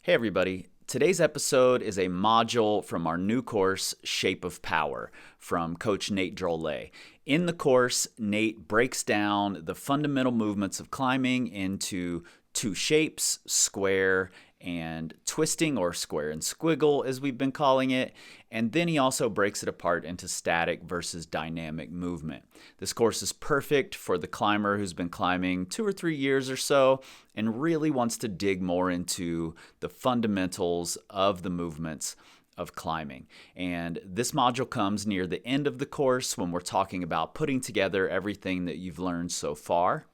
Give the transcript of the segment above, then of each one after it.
Hey everybody, today's episode is a module from our new course, Shape of Power, from Coach Nate Drolet. In the course, Nate breaks down the fundamental movements of climbing into two shapes, square and twisting, or square and squiggle as we've been calling it, and then he also breaks it apart into static versus dynamic movement. This course is perfect for the climber who's been climbing 2 or 3 years or so and really wants to dig more into the fundamentals of the movements of climbing. And this module comes near the end of the course when we're talking about putting together everything that you've learned so far.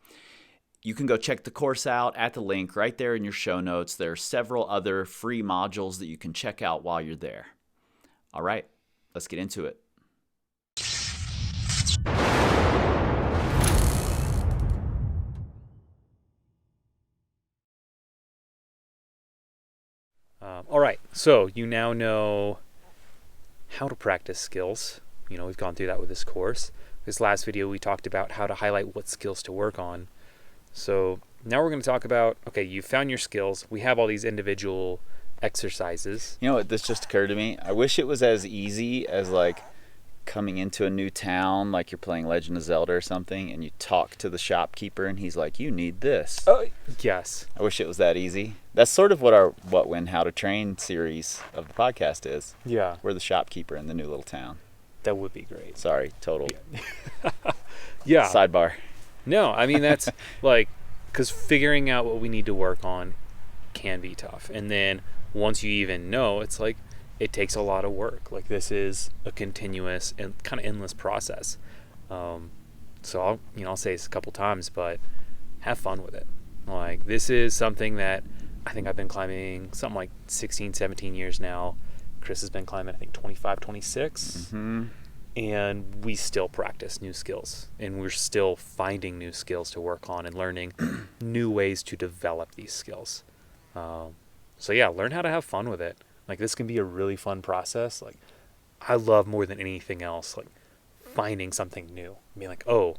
You can go check the course out at the link right there in your show notes. There are several other free modules that you can check out while you're there. All right, let's get into it. All right, so you now know how to practice skills. We've gone through that with this course. This last video, we talked about how to highlight what skills to work on. So now we're going to talk about, okay, you found your skills. We have all these individual exercises. You know what, this just occurred to me? I wish it was as easy as like coming into a new town, like you're playing Legend of Zelda or something, and you talk to the shopkeeper and he's like, you need this. Oh, yes. I wish it was that easy. That's sort of what our What, When, How to Train series of the podcast is. Yeah. We're the shopkeeper in the new little town. That would be great. Sorry, total Yeah. sidebar. No, I mean, that's like, because figuring out what we need to work on can be tough. And then once you even know, it's like, it takes a lot of work. Like, this is a continuous and kind of endless process. So I'll say this a couple times, but have fun with it. Like, this is something that I think I've been climbing something like 16, 17 years now. Kris has been climbing, I think, 25, 26. Mm-hmm. And we still practice new skills, and we're still finding new skills to work on and learning new ways to develop these skills. So yeah, learn how to have fun with it. Like, this can be a really fun process. Like, I love more than anything else, like, finding something new. Being like, oh,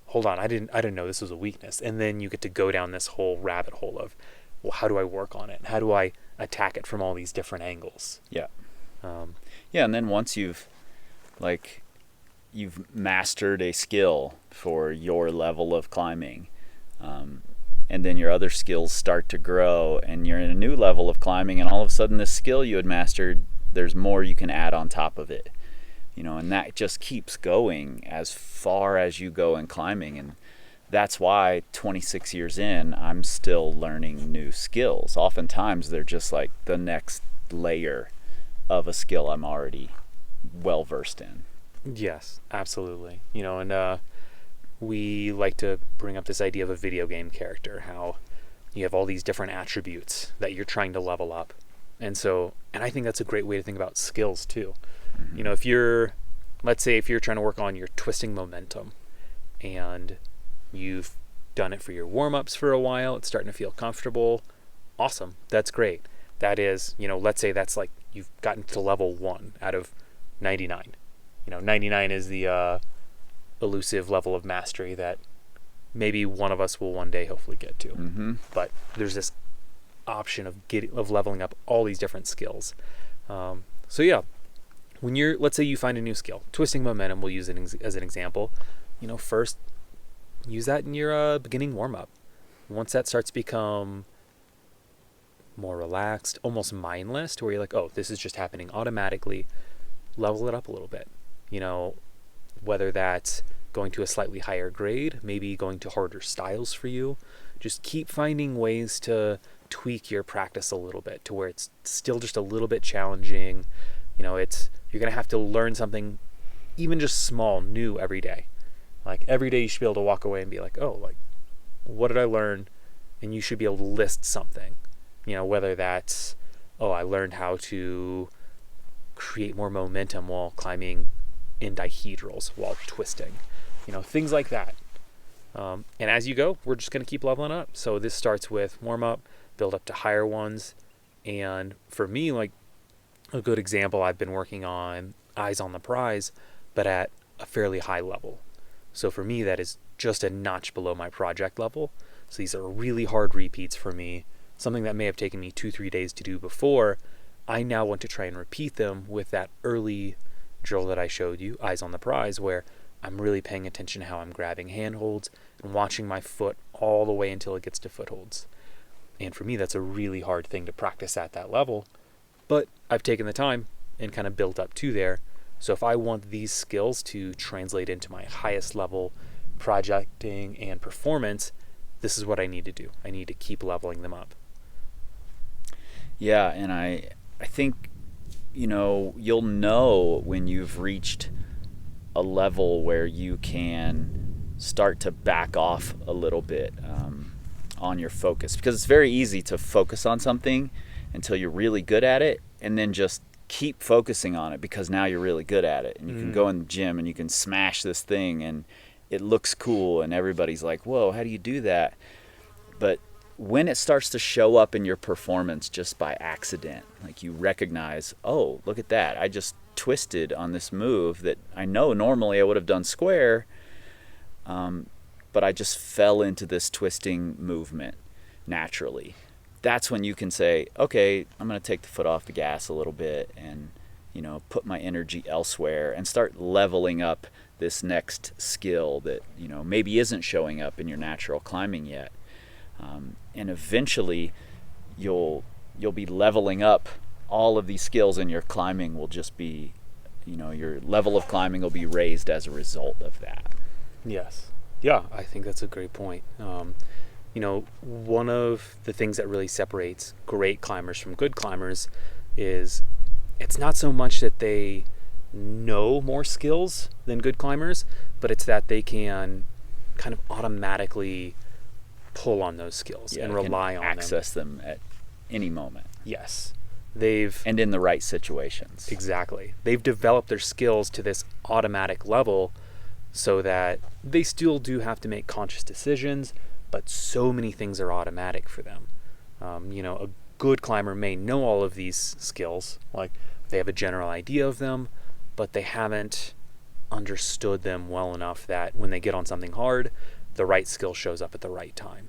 hold on, I didn't know this was a weakness. And then you get to go down this whole rabbit hole of, well, how do I work on it? How do I attack it from all these different angles? Yeah. Yeah, and then once you've mastered a skill for your level of climbing, and then your other skills start to grow, and you're in a new level of climbing, and all of a sudden this skill you had mastered, there's more you can add on top of it. And that just keeps going as far as you go in climbing. And that's why 26 years in, I'm still learning new skills. Oftentimes they're just like the next layer of a skill I'm already well versed in. Yes, absolutely. And we like to bring up this idea of a video game character, how you have all these different attributes that you're trying to level up. And I think that's a great way to think about skills too. Mm-hmm. Let's say if you're trying to work on your twisting momentum and you've done it for your warm-ups for a while, it's starting to feel comfortable. Awesome. That's great. That is, let's say that's like you've gotten to level 1 out of 99. 99 is the elusive level of mastery that maybe one of us will one day hopefully get to. Mm-hmm. But there's this option of leveling up all these different skills. So yeah, let's say you find a new skill, twisting momentum, we'll use it as an example. First use that in your beginning warm-up. Once that starts to become more relaxed, almost mindless, to where you're like, oh, this is just happening automatically, level it up a little bit. Whether that's going to a slightly higher grade, maybe going to harder styles for you. Just keep finding ways to tweak your practice a little bit to where it's still just a little bit challenging. You're going to have to learn something even just small, new every day. Like, every day you should be able to walk away and be like, oh, like, what did I learn? And you should be able to list something. Whether that's, oh, I learned how to create more momentum while climbing in dihedrals while twisting, things like that. And as you go, we're just going to keep leveling up. So this starts with warm-up, build up to higher ones. And for me, like, a good example, I've been working on eyes on the prize, but at a fairly high level. So for me, that is just a notch below my project level. So these are really hard repeats for me. something that may have taken me 2-3 days to do before, I now want to try and repeat them with that early drill that I showed you, eyes on the prize, where I'm really paying attention to how I'm grabbing handholds and watching my foot all the way until it gets to footholds. And for me, that's a really hard thing to practice at that level, but I've taken the time and kind of built up to there. So if I want these skills to translate into my highest level projecting and performance, this is what I need to do. I need to keep leveling them up. Yeah, and I think, you'll know when you've reached a level where you can start to back off a little bit on your focus, because it's very easy to focus on something until you're really good at it, and then just keep focusing on it because now you're really good at it, and you can go in the gym and you can smash this thing and it looks cool and everybody's like, whoa, how do you do that? But when it starts to show up in your performance just by accident, like you recognize, oh, look at that, I just twisted on this move that I know normally I would have done square, but I just fell into this twisting movement naturally. That's when you can say, okay, I'm going to take the foot off the gas a little bit and, put my energy elsewhere and start leveling up this next skill that, maybe isn't showing up in your natural climbing yet. And eventually you'll be leveling up all of these skills, and your climbing will just be, your level of climbing will be raised as a result of that. Yes. Yeah, I think that's a great point. One of the things that really separates great climbers from good climbers is it's not so much that they know more skills than good climbers, but it's that they can kind of automatically pull on those skills and rely on them. Access them at any moment. Yes. And in the right situations. Exactly. They've developed their skills to this automatic level so that they still do have to make conscious decisions, but so many things are automatic for them. A good climber may know all of these skills, like they have a general idea of them, but they haven't understood them well enough that when they get on something hard, the right skill shows up at the right time.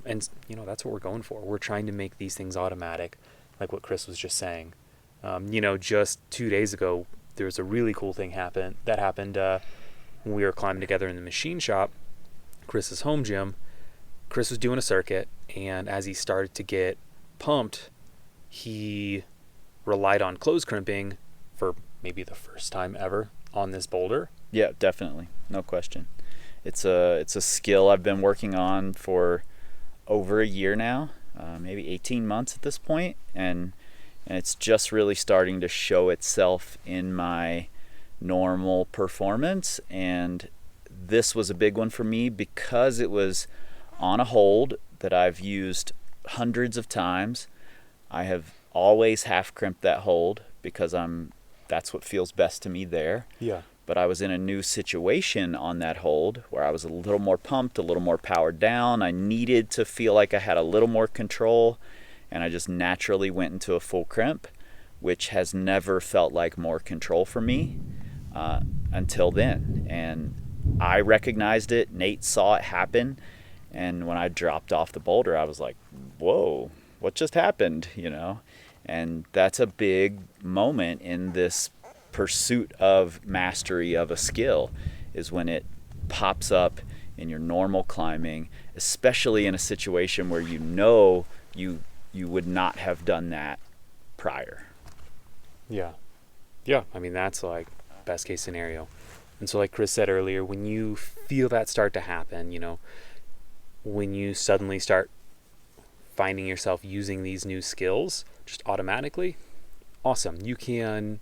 And that's what we're going for. We're trying to make these things automatic, like what Kris was just saying. Just 2 days ago, there was a really cool thing that happened when we were climbing together in the machine shop, Kris's home gym. Kris was doing a circuit, and as he started to get pumped, he relied on close crimping for maybe the first time ever on this boulder. Yeah, definitely. No question. It's a skill I've been working on for over a year now, maybe 18 months at this point, and it's just really starting to show itself in my normal performance. And this was a big one for me because it was on a hold that I've used hundreds of times. I have always half crimped that hold because that's what feels best to me there. Yeah. But I was in a new situation on that hold where I was a little more pumped, a little more powered down. I needed to feel like I had a little more control, and I just naturally went into a full crimp, which has never felt like more control for me until then. And I recognized it. Nate saw it happen. And when I dropped off the boulder, I was like, whoa, what just happened? And that's a big moment in this pursuit of mastery of a skill, is when it pops up in your normal climbing, especially in a situation where you would not have done that prior. Yeah. I mean, that's like best case scenario. And so like Kris said earlier, when you feel that start to happen, when you suddenly start finding yourself using these new skills just automatically, awesome. You can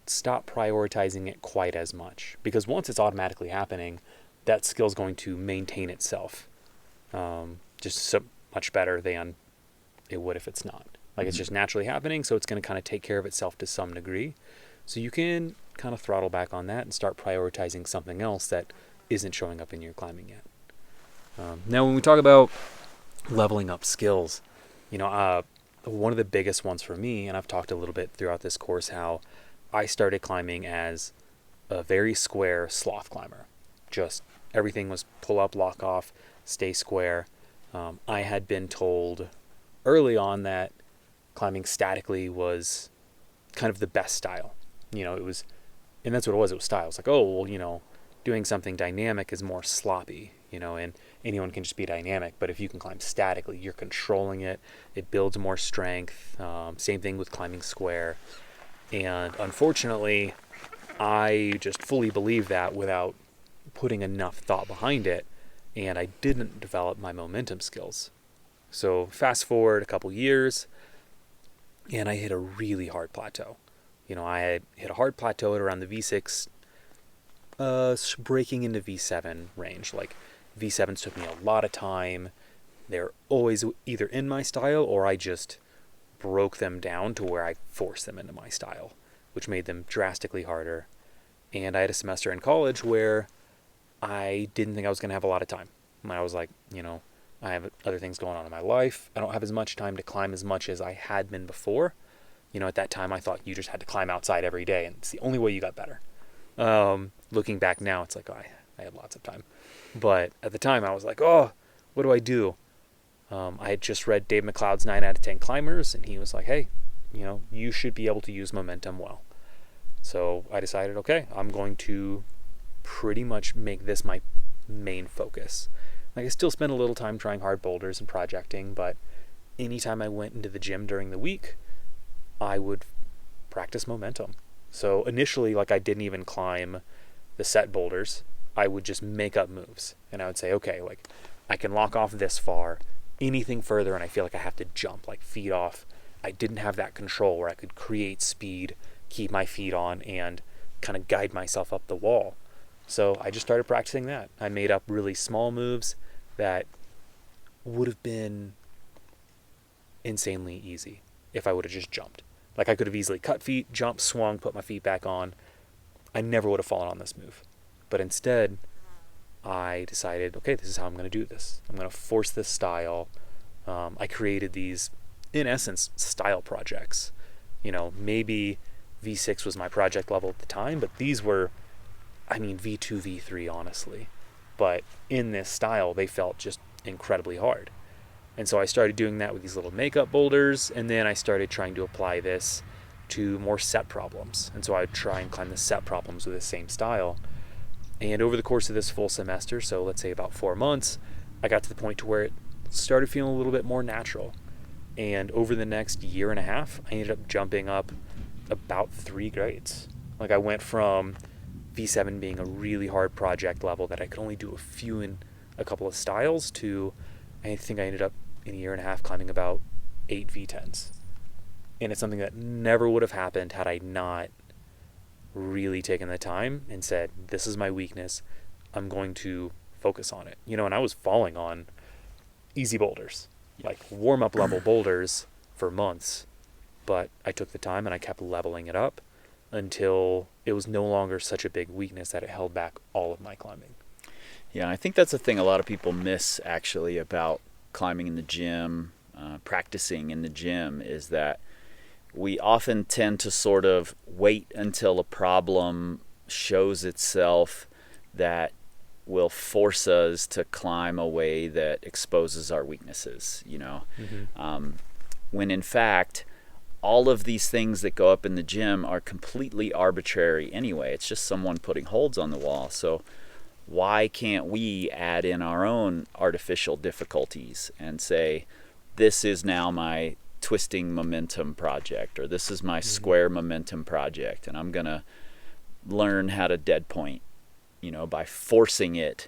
stop prioritizing it quite as much, because once it's automatically happening, that skill is going to maintain itself just so much better than it would if it's not. Like it's just naturally happening, so it's going to kind of take care of itself to some degree. So you can kind of throttle back on that and start prioritizing something else that isn't showing up in your climbing yet. Now, when we talk about leveling up skills, one of the biggest ones for me, and I've talked a little bit throughout this course, how I started climbing as a very square sloth climber. Just everything was pull up, lock off, stay square. I had been told early on that climbing statically was kind of the best style. It was, and that's what it was. It was style. It's like, oh, well, doing something dynamic is more sloppy, and anyone can just be dynamic. But if you can climb statically, you're controlling it. It builds more strength. Same thing with climbing square. And unfortunately, I just fully believed that without putting enough thought behind it. And I didn't develop my momentum skills. So fast forward a couple years, and I hit a really hard plateau. I had hit a hard plateau at around the V6, breaking into V7 range. Like, V7s took me a lot of time. They're always either in my style, or I just broke them down to where I forced them into my style, which made them drastically harder. And I had a semester in college where I didn't think I was going to have a lot of time. I was like, I have other things going on in my life. I don't have as much time to climb as much as I had been before. At that time, I thought you just had to climb outside every day, and it's the only way you got better. Looking back now, it's like, I had lots of time. But at the time, I was like, oh, what do I do? I had just read Dave McLeod's 9 out of 10 Climbers, and he was like, hey, you should be able to use momentum well. So I decided, okay, I'm going to pretty much make this my main focus. Like, I still spend a little time trying hard boulders and projecting, but anytime I went into the gym during the week, I would practice momentum. So initially, like, I didn't even climb the set boulders. I would just make up moves, and I would say, okay, like, I can lock off this far. Anything further, and I feel like I have to jump, like feet off. I didn't have that control where I could create speed, keep my feet on, and kind of guide myself up the wall. So I just started practicing that. I made up really small moves that would have been insanely easy if I would have just jumped. Like, I could have easily cut feet, jumped, swung, put my feet back on. I never would have fallen on this move. But instead, I decided, okay, this is how I'm going to do this. I'm going to force this style. I created these, in essence, style projects. Maybe V6 was my project level at the time, but these were, V2, V3, honestly. But in this style, they felt just incredibly hard. And so I started doing that with these little makeup boulders, and then I started trying to apply this to more set problems. And so I would try and climb the set problems with the same style. And over the course of this full semester, so let's say about 4 months, I got to the point to where it started feeling a little bit more natural. And over the next year and a half, I ended up jumping up about 3 grades. Like, I went from V7 being a really hard project level that I could only do a few in a couple of styles to, I think I ended up in a year and a half climbing about 8 V10s. And it's something that never would have happened had I not really taken the time and said, this is my weakness. I'm going to focus on it. And I was falling on easy boulders, like warm-up level boulders for months. But I took the time and I kept leveling it up until it was no longer such a big weakness that it held back all of my climbing. Yeah, I think that's the thing a lot of people miss, actually, about climbing in the gym, practicing in the gym, is that we often tend to sort of wait until a problem shows itself that will force us to climb a way that exposes our weaknesses, when in fact, all of these things that go up in the gym are completely arbitrary anyway. It's just someone putting holds on the wall. So why can't we add in our own artificial difficulties and say, this is now my twisting momentum project, or this is my square momentum project, and I'm going to learn how to dead point, by forcing it.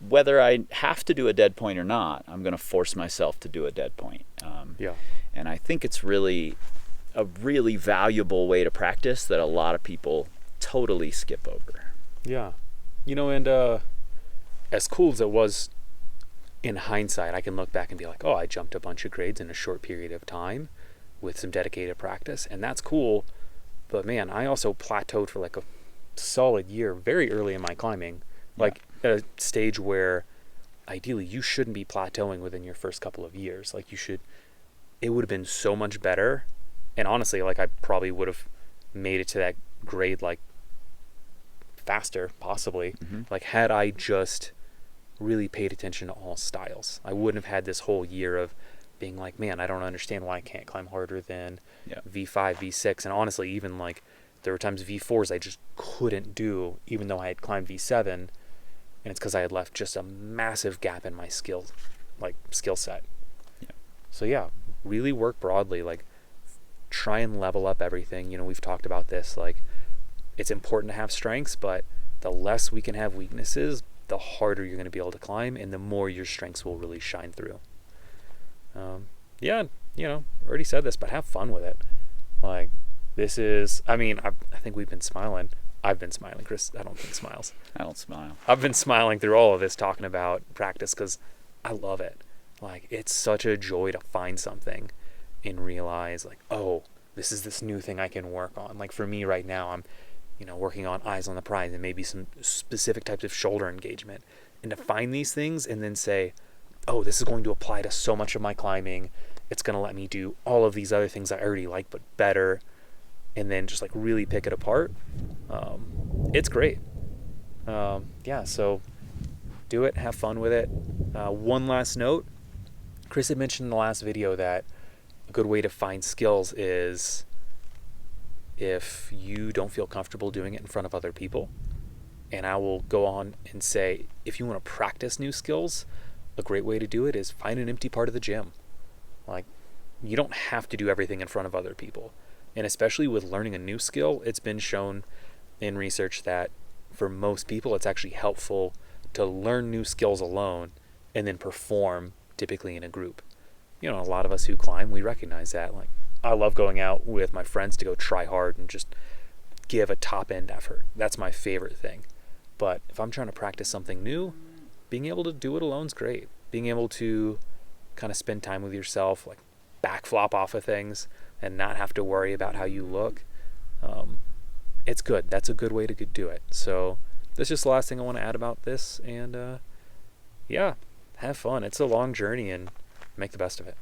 Whether I have to do a dead point or not, I'm going to force myself to do a dead point. And I think it's really a really valuable way to practice that a lot of people totally skip over. Yeah. And as cool as it was in hindsight, I can look back and be like, oh, I jumped a bunch of grades in a short period of time with some dedicated practice, and that's cool. But man, I also plateaued for like a solid year very early in my climbing, like at a stage where ideally you shouldn't be plateauing within your first couple of years. Like, it would have been so much better. And honestly, like, I probably would have made it to that grade like faster, possibly. Like, had I just really paid attention to all styles. I wouldn't have had this whole year of being like, man, I don't understand why I can't climb harder than V5, V6. And honestly, even like there were times V4s I just couldn't do, even though I had climbed V7. And it's because I had left just a massive gap in my skill set. Yeah. So yeah, really work broadly. Like, try and level up everything. You know, we've talked about this. Like, it's important to have strengths, but the less we can have weaknesses, the harder you're going to be able to climb, and the more your strengths will really shine through. Yeah, you know, already said this, but have fun with it. Like, this is, I mean, I think we've been smiling. I've been smiling. Kris, I don't think smiles. I don't smile. I've been smiling through all of this talking about practice because I love it. Like, it's such a joy to find something and realize, like, oh, this is this new thing I can work on. Like, for me right now, I'm, you know, working on eyes on the prize and maybe some specific types of shoulder engagement. And to find these things and then say, oh, this is going to apply to so much of my climbing. It's going to let me do all of these other things I already like, but better. And then just like really pick it apart. It's great. Yeah, so do it, have fun with it. One last note, Kris had mentioned in the last video that a good way to find skills is if you don't feel comfortable doing it in front of other people. And I will go on and say, if you want to practice new skills, a great way to do it is find an empty part of the gym. Like, you don't have to do everything in front of other people. And especially with learning a new skill, it's been shown in research that for most people, it's actually helpful to learn new skills alone and then perform typically in a group. You know, a lot of us who climb, we recognize that. Like, I love going out with my friends to go try hard and just give a top end effort. That's my favorite thing. But if I'm trying to practice something new, being able to do it alone is great. Being able to kind of spend time with yourself, like backflop off of things and not have to worry about how you look. It's good. That's a good way to do it. So that's just the last thing I want to add about this. And yeah, have fun. It's a long journey and make the best of it.